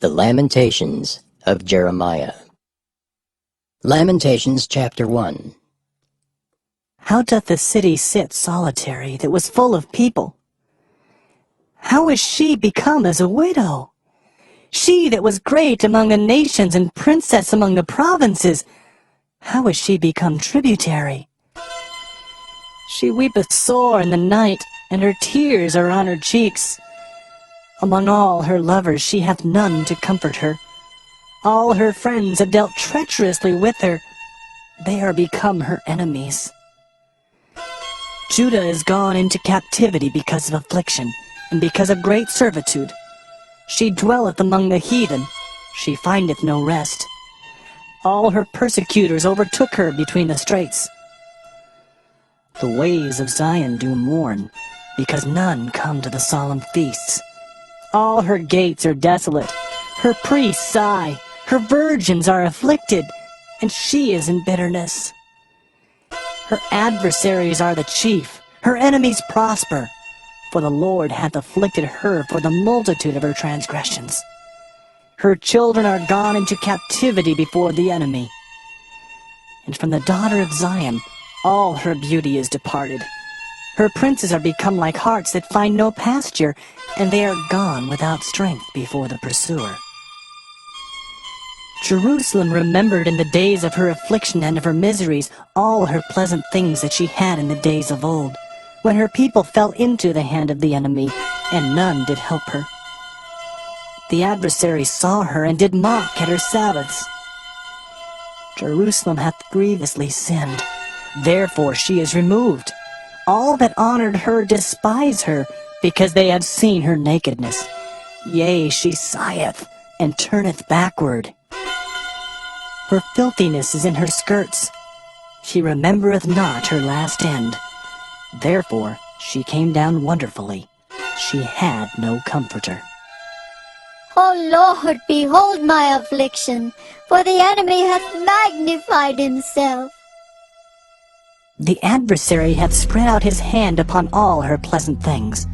The Lamentations of Jeremiah. Lamentations chapter 1. How doth the city sit solitary that was full of people? How is she become as a widow? She that was great among the nations and princess among the provinces, how is she become tributary? She weepeth sore in the night, and her tears are on her cheeks. Among all her lovers she hath none to comfort her. All her friends have dealt treacherously with her. They are become her enemies. Judah is gone into captivity because of affliction, and because of great servitude. She dwelleth among the heathen. She findeth no rest. All her persecutors overtook her between the straits. The ways of Zion do mourn, because none come to the solemn feasts. All her gates are desolate, her priests sigh, her virgins are afflicted, and she is in bitterness. Her adversaries are the chief, her enemies prosper, for the Lord hath afflicted her for the multitude of her transgressions. Her children are gone into captivity before the enemy. And from the daughter of Zion all her beauty is departed. Her princes are become like harts that find no pasture, and they are gone without strength before the pursuer. Jerusalem remembered in the days of her affliction and of her miseries all her pleasant things that she had in the days of old, when her people fell into the hand of the enemy, and none did help her. The adversaries saw her and did mock at her Sabbaths. Jerusalem hath grievously sinned, therefore she is removed. All that honored her despise her, because they have seen her nakedness. Yea, she sigheth, and turneth backward. Her filthiness is in her skirts. She remembereth not her last end. Therefore she came down wonderfully. She had no comforter. O Lord, behold my affliction, for the enemy hath magnified himself. The adversary hath spread out his hand upon all her pleasant things.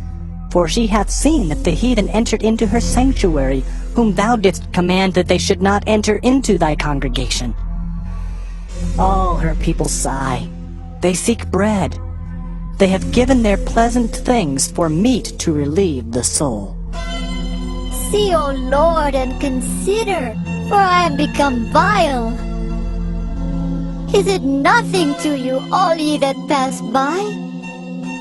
For she hath seen that the heathen entered into her sanctuary, whom thou didst command that they should not enter into thy congregation. All her people sigh. They seek bread. They have given their pleasant things for meat to relieve the soul. See, O Lord, and consider, for I am become vile. Is it nothing to you, all ye that pass by?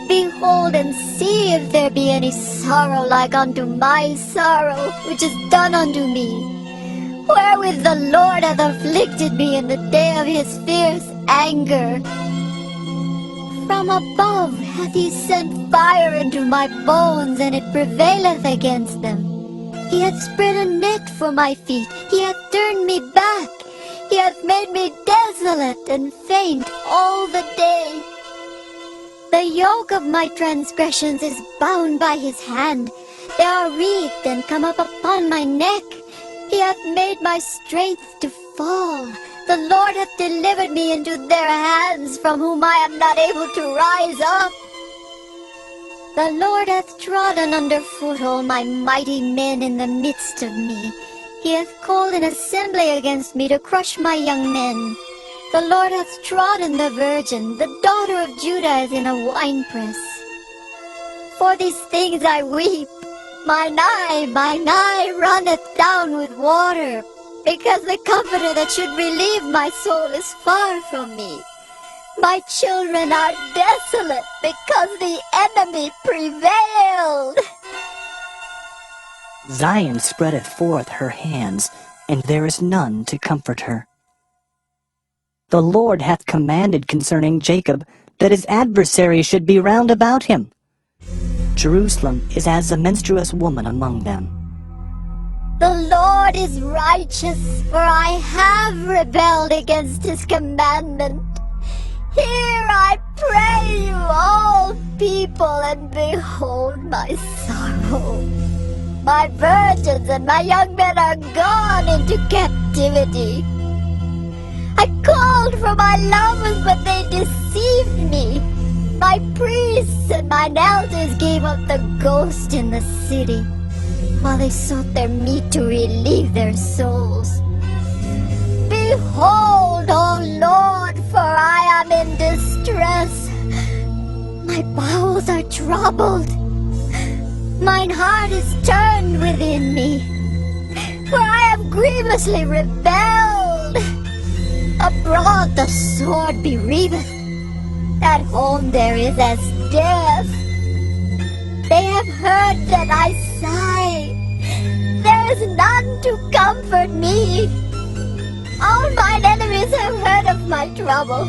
Behold and see if there be any sorrow like unto my sorrow, which is done unto me, wherewith the Lord hath afflicted me in the day of his fierce anger. From above hath he sent fire into my bones, and it prevaileth against them. He hath spread a net for my feet, he hath turned me back. He hath made me desolate and faint all the day. The yoke of my transgressions is bound by his hand. They are wreathed and come up upon my neck. He hath made my strength to fall. The Lord hath delivered me into their hands, from whom I am not able to rise up. The Lord hath trodden under foot all my mighty men in the midst of me. He hath called an assembly against me to crush my young men. The Lord hath trodden the virgin, the daughter of Judah as in a winepress. For these things I weep. Mine eye runneth down with water, because the comforter that should relieve my soul is far from me. My children are desolate, because the enemy prevailed. Zion spreadeth forth her hands, and there is none to comfort her. The Lord hath commanded concerning Jacob that his adversaries should be round about him. Jerusalem is as a menstruous woman among them. The Lord is righteous, for I have rebelled against his commandment. Hear, I pray you, all people, and behold my sorrow. My virgins and my young men are gone into captivity. I called for my lovers, but they deceived me. My priests and mine elders gave up the ghost in the city. while they sought their meat to relieve their souls. Behold, O Lord, for I am in distress. My bowels are troubled. Mine heart is turned within me, for I have grievously rebelled. Abroad the sword bereaveth, at home there is as death. They have heard that I sigh, there is none to comfort me. All mine enemies have heard of my trouble,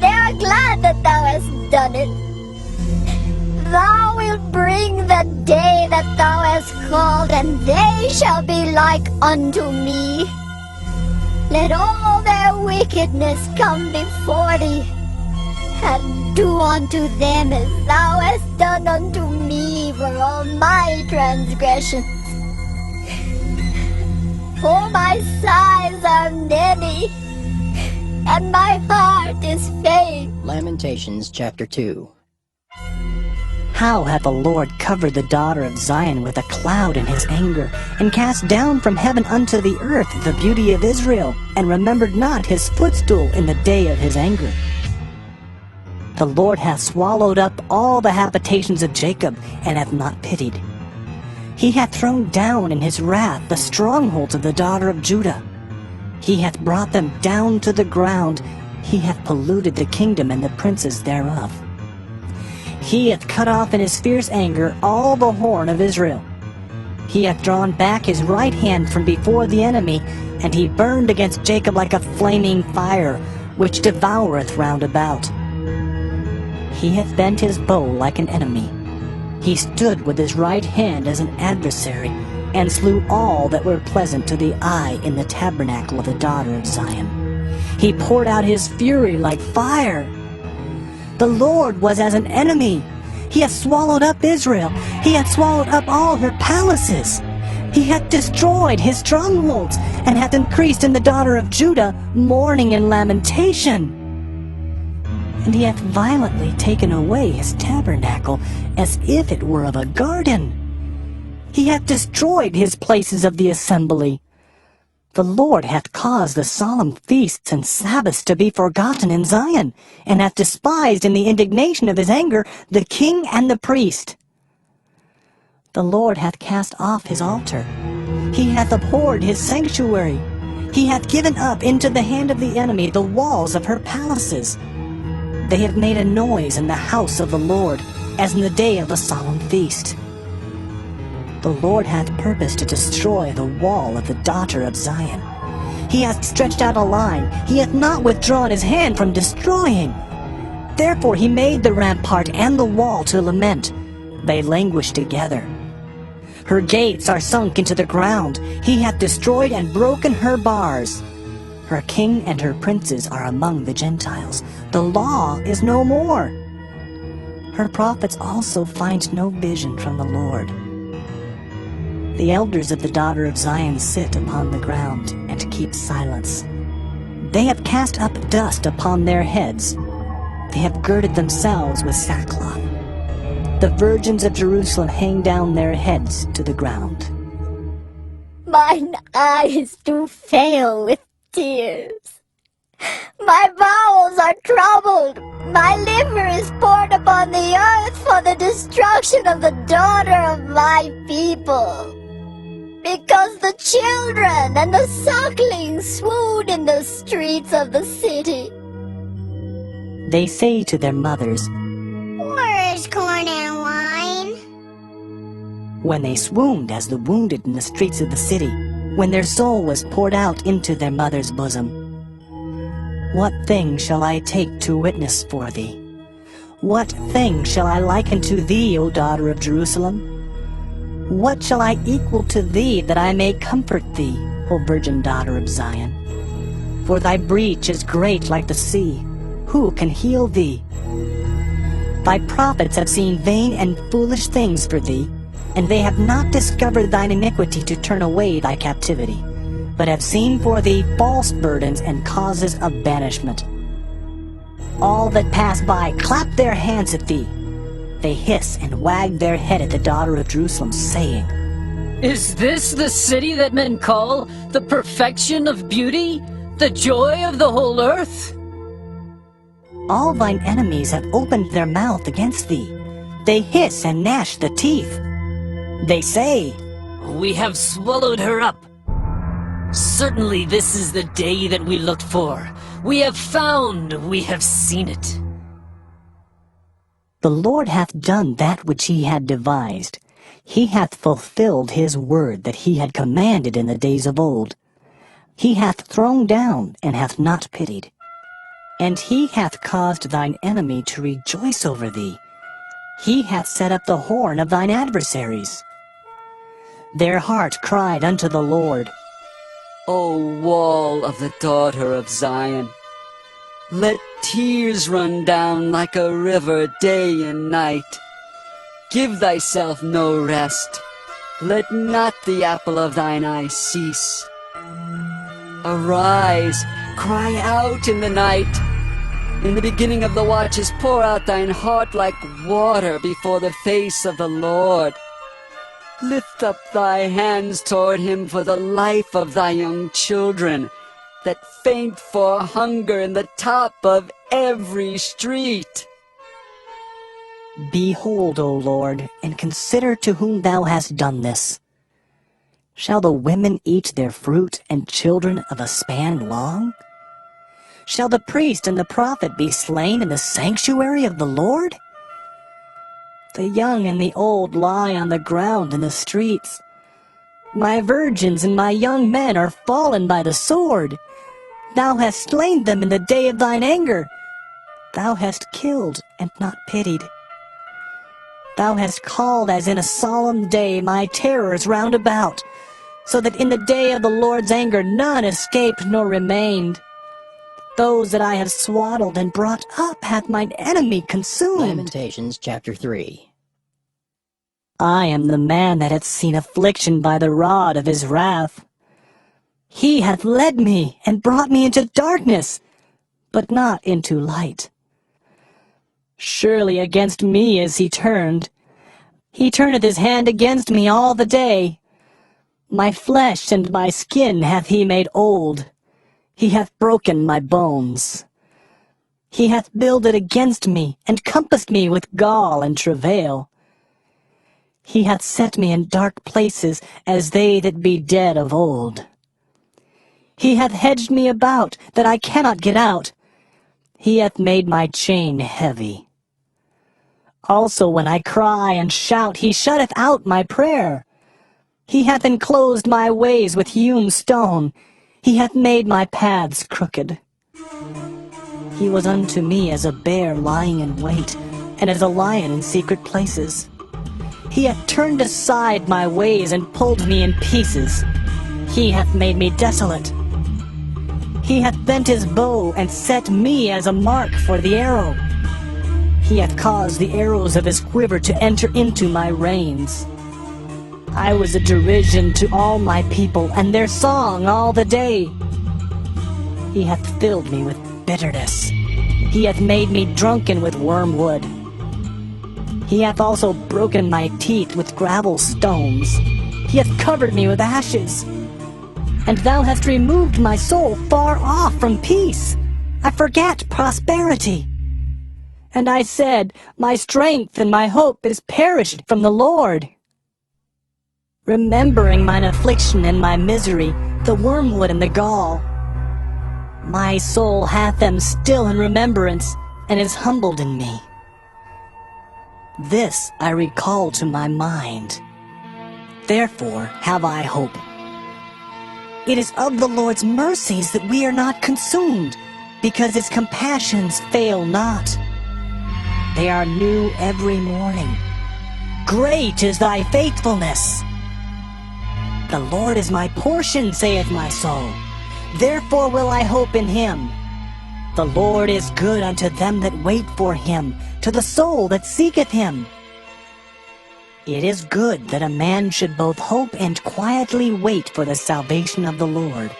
they are glad that thou hast done it. Thou wilt bring the day that thou hast called, and they shall be like unto me. Let all their wickedness come before thee, and do unto them as thou hast done unto me for all my transgressions. For my sighs are many, and my heart is faint. Lamentations chapter 2. How hath the Lord covered the daughter of Zion with a cloud in his anger, and cast down from heaven unto the earth the beauty of Israel, and remembered not his footstool in the day of his anger. The Lord hath swallowed up all the habitations of Jacob, and hath not pitied. He hath thrown down in his wrath the strongholds of the daughter of Judah. He hath brought them down to the ground. He hath polluted the kingdom and the princes thereof. He hath cut off in his fierce anger all the horn of Israel. He hath drawn back his right hand from before the enemy, and he burned against Jacob like a flaming fire, which devoureth round about. He hath bent his bow like an enemy. He stood with his right hand as an adversary, and slew all that were pleasant to the eye in the tabernacle of the daughter of Zion. He poured out his fury like fire. The Lord was as an enemy. He hath swallowed up Israel. He hath swallowed up all her palaces. He hath destroyed his strongholds, and hath increased in the daughter of Judah mourning and lamentation. And he hath violently taken away his tabernacle, as if it were of a garden. He hath destroyed his places of the assembly. The Lord hath caused the solemn feasts and Sabbaths to be forgotten in Zion, and hath despised in the indignation of his anger the king and the priest. The Lord hath cast off his altar. He hath abhorred his sanctuary. He hath given up into the hand of the enemy the walls of her palaces. They have made a noise in the house of the Lord, as in the day of a solemn feast. The Lord hath purposed to destroy the wall of the daughter of Zion. He hath stretched out a line. He hath not withdrawn his hand from destroying. Therefore he made the rampart and the wall to lament. They languish together. Her gates are sunk into the ground. He hath destroyed and broken her bars. Her king and her princes are among the Gentiles. The law is no more. Her prophets also find no vision from the Lord. The elders of the daughter of Zion sit upon the ground and keep silence. They have cast up dust upon their heads. They have girded themselves with sackcloth. The virgins of Jerusalem hang down their heads to the ground. Mine eyes do fail with tears. My bowels are troubled. My liver is poured upon the earth for the destruction of the daughter of my people. Because the children and the sucklings swoon in the streets of the city. They say to their mothers, Where is corn and wine? when they swooned as the wounded in the streets of the city, when their soul was poured out into their mother's bosom. What thing shall I take to witness for thee? What thing shall I liken to thee, O daughter of Jerusalem? What shall I equal to thee, that I may comfort thee, O virgin daughter of Zion? For thy breach is great like the sea. Who can heal thee? Thy prophets have seen vain and foolish things for thee, and they have not discovered thine iniquity to turn away thy captivity, but have seen for thee false burdens and causes of banishment. All that pass by clap their hands at thee. They hiss and wag their head at the daughter of Jerusalem, saying, Is this the city that men call the perfection of beauty, the joy of the whole earth? All thine enemies have opened their mouth against thee. They hiss and gnash the teeth. They say, We have swallowed her up. Certainly this is the day that we looked for. We have found, we have seen it. The Lord hath done that which he had devised. He hath fulfilled his word that he had commanded in the days of old. He hath thrown down and hath not pitied. And he hath caused thine enemy to rejoice over thee. He hath set up the horn of thine adversaries. Their heart cried unto the Lord, O wall of the daughter of Zion, let tears run down like a river day and night. Give thyself no rest. Let not the apple of thine eye cease. Arise, cry out in the night. In the beginning of the watches pour out thine heart like water before the face of the Lord. Lift up thy hands toward him for the life of thy young children, that faint for hunger in the top of every street. Behold, O Lord, and consider to whom thou hast done this. Shall the women eat their fruit, and children of a span long? Shall the priest and the prophet be slain in the sanctuary of the Lord? The young and the old lie on the ground in the streets. My virgins and my young men are fallen by the sword. Thou hast slain them in the day of thine anger. Thou hast killed and not pitied. Thou hast called as in a solemn day my terrors round about, so that in the day of the Lord's anger none escaped nor remained. Those that I have swaddled and brought up hath mine enemy consumed. Lamentations chapter 3. I am the man that hath seen affliction by the rod of his wrath. He hath led me and brought me into darkness, but not into light. Surely against me is he turned. He turneth his hand against me all the day. My flesh and my skin hath he made old. He hath broken my bones. He hath builded against me, and compassed me with gall and travail. He hath set me in dark places, as they that be dead of old. He hath hedged me about, that I cannot get out. He hath made my chain heavy. Also when I cry and shout, he shutteth out my prayer. He hath enclosed my ways with hewn stone. He hath made my paths crooked. He was unto me as a bear lying in wait, and as a lion in secret places. He hath turned aside my ways and pulled me in pieces. He hath made me desolate. He hath bent his bow and set me as a mark for the arrow. He hath caused the arrows of his quiver to enter into my reins. I was a derision to all my people, and their song all the day. He hath filled me with bitterness. He hath made me drunken with wormwood. He hath also broken my teeth with gravel stones. He hath covered me with ashes. And thou hast removed my soul far off from peace. I forgat prosperity. And I said, my strength and my hope is perished from the Lord. Remembering mine affliction and my misery, the wormwood and the gall, my soul hath them still in remembrance, and is humbled in me. This I recall to my mind. Therefore have I hope. It is of the Lord's mercies that we are not consumed, because his compassions fail not. They are new every morning. Great is thy faithfulness. The Lord is my portion, saith my soul. Therefore will I hope in him. The Lord is good unto them that wait for him, to the soul that seeketh him. It is good that a man should both hope and quietly wait for the salvation of the Lord.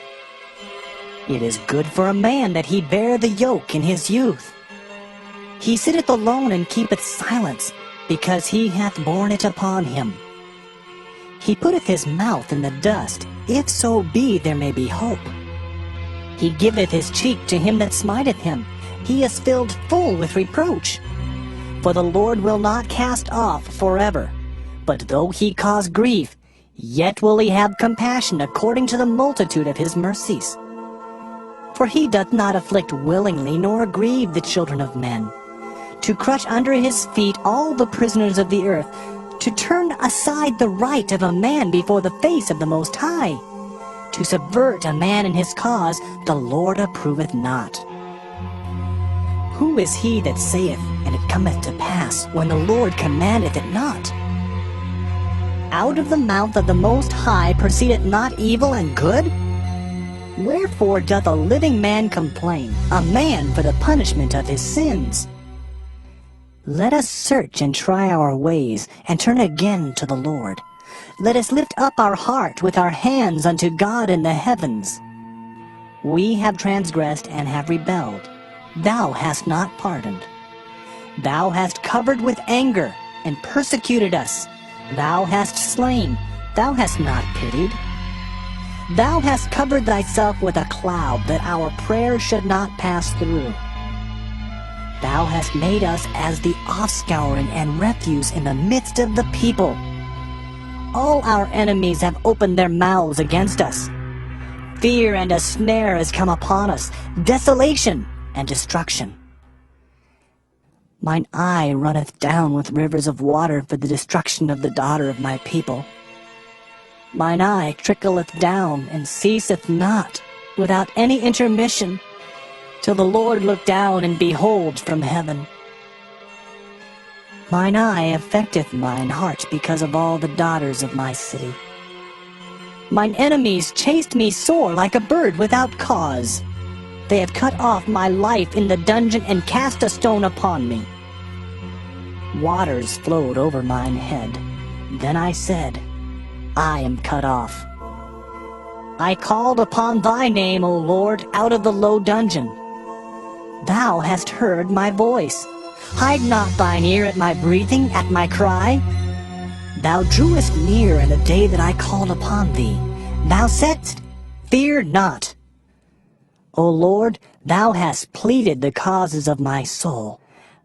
It is good for a man that he bear the yoke in his youth. He sitteth alone and keepeth silence, because he hath borne it upon him. He putteth his mouth in the dust, if so be there may be hope. He giveth his cheek to him that smiteth him. He is filled full with reproach. For the Lord will not cast off forever. But though he cause grief, yet will he have compassion according to the multitude of his mercies. For he doth not afflict willingly, nor grieve the children of men, to crush under his feet all the prisoners of the earth, to turn aside the right of a man before the face of the Most High, to subvert a man in his cause, the Lord approveth not. Who is he that saith, and it cometh to pass, when the Lord commandeth it not? Out of the mouth of the Most High proceedeth not evil and good? Wherefore doth a living man complain, a man for the punishment of his sins? Let us search and try our ways, and turn again to the Lord. Let us lift up our heart with our hands unto God in the heavens. We have transgressed and have rebelled. Thou hast not pardoned. Thou hast covered with anger, and persecuted us. Thou hast slain, thou hast not pitied. Thou hast covered thyself with a cloud, that our prayer should not pass through. Thou hast made us as the offscouring and refuse in the midst of the people. All our enemies have opened their mouths against us. Fear and a snare has come upon us, desolation and destruction. Mine eye runneth down with rivers of water for the destruction of the daughter of my people. Mine eye trickleth down and ceaseth not, without any intermission, till the Lord look down and behold from heaven. Mine eye affecteth mine heart because of all the daughters of my city. Mine enemies chased me sore like a bird without cause. They have cut off my life in the dungeon and cast a stone upon me. Waters flowed over mine head. Then I said, I am cut off. I called upon thy name, O Lord, out of the low dungeon. Thou hast heard my voice. Hide not thine ear at my breathing, at my cry. Thou drewest near in the day that I called upon thee. Thou saidst, Fear not. O Lord, thou hast pleaded the causes of my soul.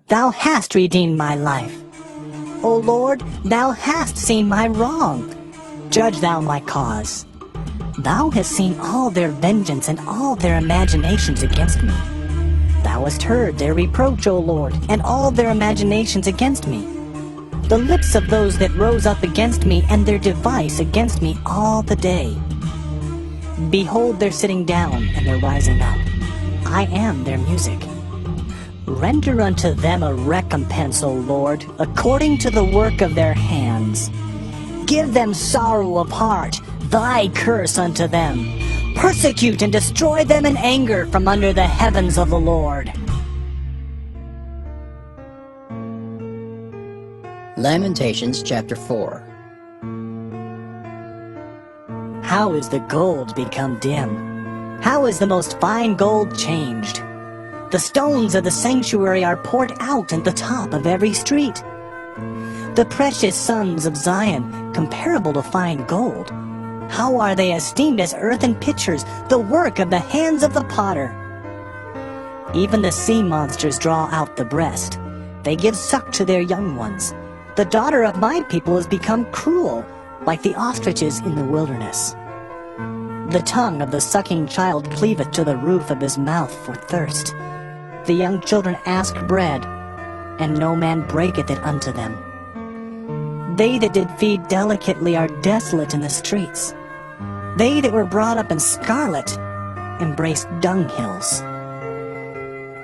Thou hast redeemed my life. O Lord, thou hast seen my wrong. Judge thou my cause. Thou hast seen all their vengeance and all their imaginations against me. Thou hast heard their reproach, O Lord, and all their imaginations against me. The lips of those that rose up against me, and their device against me all the day. Behold their sitting down, and their rising up. I am their music. Render unto them a recompense, O Lord, according to the work of their hands. Give them sorrow of heart, thy curse unto them. Persecute and destroy them in anger from under the heavens of the Lord. Lamentations chapter 4. How is the gold become dim? How is the most fine gold changed? The stones of the sanctuary are poured out at the top of every street. The precious sons of Zion, comparable to fine gold. How are they esteemed as earthen pitchers, the work of the hands of the potter? Even the sea monsters draw out the breast. They give suck to their young ones. The daughter of my people has become cruel, like the ostriches in the wilderness. The tongue of the sucking child cleaveth to the roof of his mouth for thirst. The young children ask bread, and no man breaketh it unto them. They that did feed delicately are desolate in the streets. They that were brought up in scarlet embraced dunghills.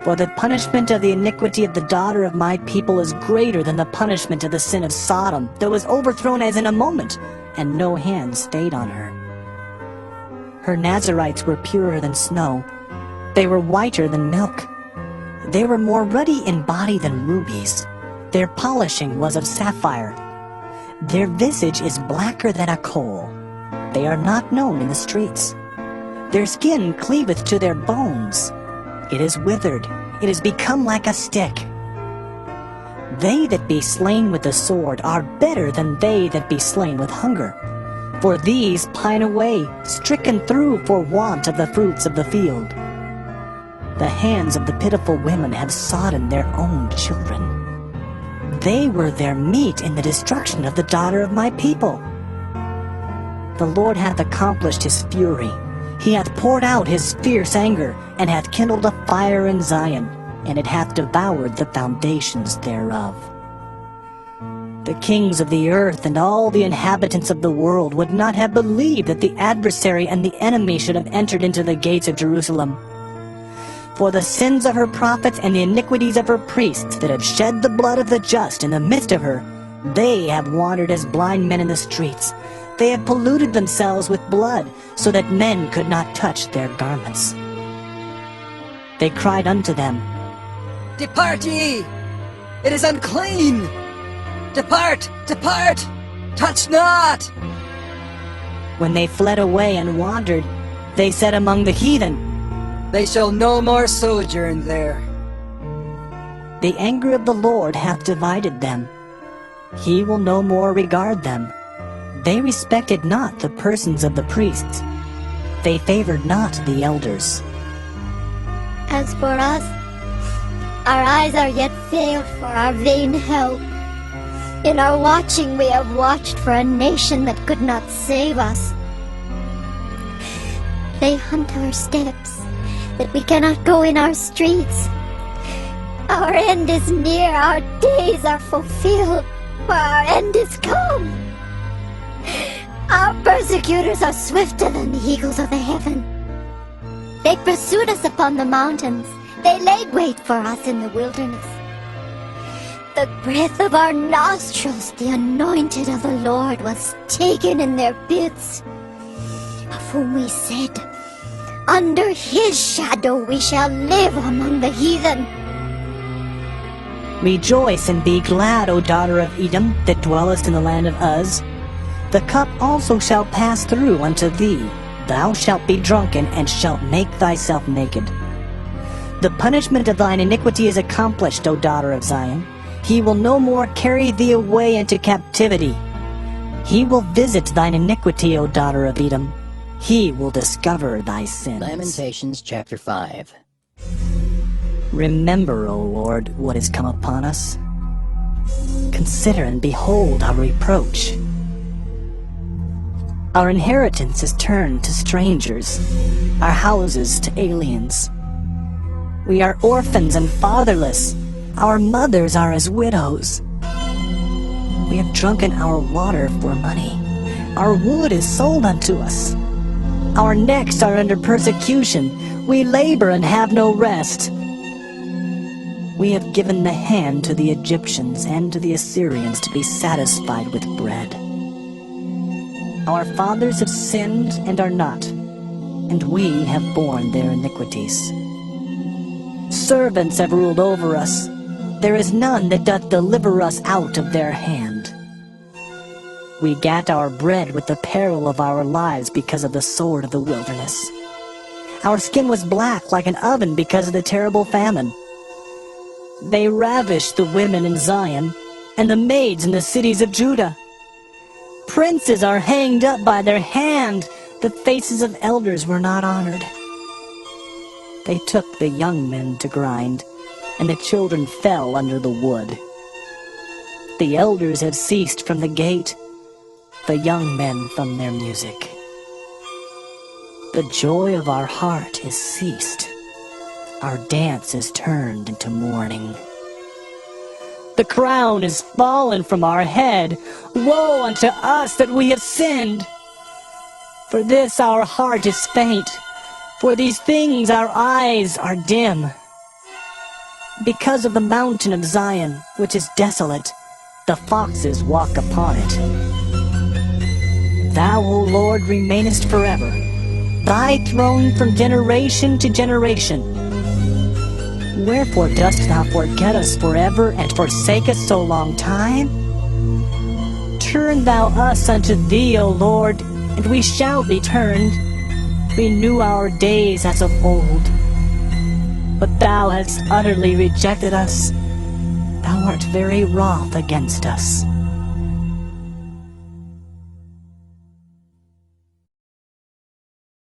For the punishment of the iniquity of the daughter of my people is greater than the punishment of the sin of Sodom, that was overthrown as in a moment, and no hand stayed on her. Her Nazarites were purer than snow. They were whiter than milk. They were more ruddy in body than rubies. Their polishing was of sapphire. Their visage is blacker than a coal. They are not known in the streets. Their skin cleaveth to their bones. It is withered. It is become like a stick. They that be slain with the sword are better than they that be slain with hunger. For these pine away, stricken through for want of the fruits of the field. The hands of the pitiful women have sodden their own children. They were their meat in the destruction of the daughter of my people. The Lord hath accomplished his fury. He hath poured out his fierce anger, and hath kindled a fire in Zion, and it hath devoured the foundations thereof. The kings of the earth and all the inhabitants of the world would not have believed that the adversary and the enemy should have entered into the gates of Jerusalem. For the sins of her prophets and the iniquities of her priests that have shed the blood of the just in the midst of her, they have wandered as blind men in the streets. They have polluted themselves with blood, so that men could not touch their garments. They cried unto them, Depart ye! It is unclean! Depart! Depart! Touch not! When they fled away and wandered, they said among the heathen, They shall no more sojourn there. The anger of the Lord hath divided them. He will no more regard them. They respected not the persons of the priests. They favored not the elders. As for us, our eyes are yet veiled for our vain help. In our watching we have watched for a nation that could not save us. They hunt our steps, that we cannot go in our streets. Our end is near, our days are fulfilled, for our end is come. Our persecutors are swifter than the eagles of the heaven. They pursued us upon the mountains. They laid wait for us in the wilderness. The breath of our nostrils, the anointed of the Lord, was taken in their pits, of whom we said, Under his shadow we shall live among the heathen. Rejoice and be glad, O daughter of Edom, that dwellest in the land of Uz. The cup also shall pass through unto thee. Thou shalt be drunken, and shalt make thyself naked. The punishment of thine iniquity is accomplished, O daughter of Zion. He will no more carry thee away into captivity. He will visit thine iniquity, O daughter of Edom. He will discover thy sins. Lamentations chapter 5. Remember, O Lord, what is come upon us. Consider and behold our reproach. Our inheritance is turned to strangers, our houses to aliens. We are orphans and fatherless. Our mothers are as widows. We have drunken our water for money. Our wood is sold unto us. Our necks are under persecution. We labor and have no rest. We have given the hand to the Egyptians and to the Assyrians to be satisfied with bread. Our fathers have sinned and are not, and we have borne their iniquities. Servants have ruled over us. There is none that doth deliver us out of their hand. We gat our bread with the peril of our lives because of the sword of the wilderness. Our skin was black like an oven because of the terrible famine. They ravished the women in Zion, and the maids in the cities of Judah. Princes are hanged up by their hand. The faces of elders were not honored. They took the young men to grind, and the children fell under the wood. The elders have ceased from the gate, the young men from their music. The joy of our heart is ceased. Our dance is turned into mourning. The crown is fallen from our head. Woe unto us that we have sinned! For this our heart is faint. For these things our eyes are dim. Because of the mountain of Zion, which is desolate, the foxes walk upon it. Thou, O Lord, remainest forever, thy throne from generation to generation. Wherefore dost thou forget us forever, and forsake us so long time? Turn thou us unto thee, O Lord, and we shall be turned. Renew our days as of old. But thou hast utterly rejected us. Thou art very wroth against us.